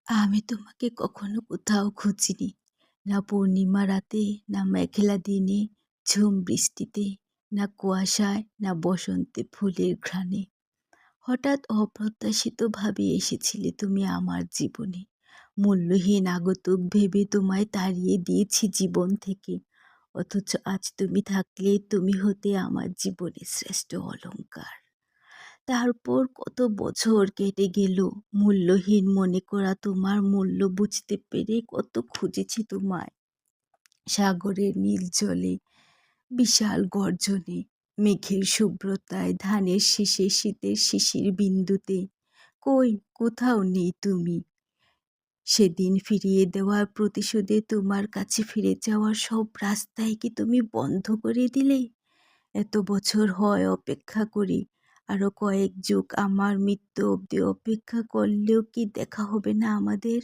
আমি তোমাকে কখনো কোথাও খুঁজিনি। না পূর্ণিমা রাতে, না মেঘলা দিনে, ঝুম বৃষ্টিতে, না কুয়াশায়, না বসন্তে ফুলের ঘ্রাণে। হঠাৎ অপ্রত্যাশিতভাবে এসেছিলে তুমি আমার জীবনে। মূল্যহীন আগন্তুক ভেবে তোমায় তাড়িয়ে দিয়েছি জীবন থেকে। অথচ আজ তুমি থাকলে তুমি হতে আমার জীবনের শ্রেষ্ঠ অলংকার। তারপর কত বছর কেটে গেল, মূল্যহীন মনে করা তোমার মূল্য বুঝতে পেরে কত খুঁজেছি তোমায়। সাগরের নীল জলে, বিশাল গর্জনে, মেঘের শুভ্রতায়, ধানের শীষে, শীতের শিশির বিন্দুতে। কই, কোথাও নেই তুমি। সেদিন ফিরিয়ে দেওয়ার প্রতিশোধে তোমার কাছে ফিরে যাওয়ার সব রাস্তায় কি তুমি বন্ধ করে দিলে? এত বছর হয় অপেক্ষা করি, আরো কয়েক যুগ আমার মৃত্যু অবধি অপেক্ষা করলেও কি দেখা হবে না আমাদের?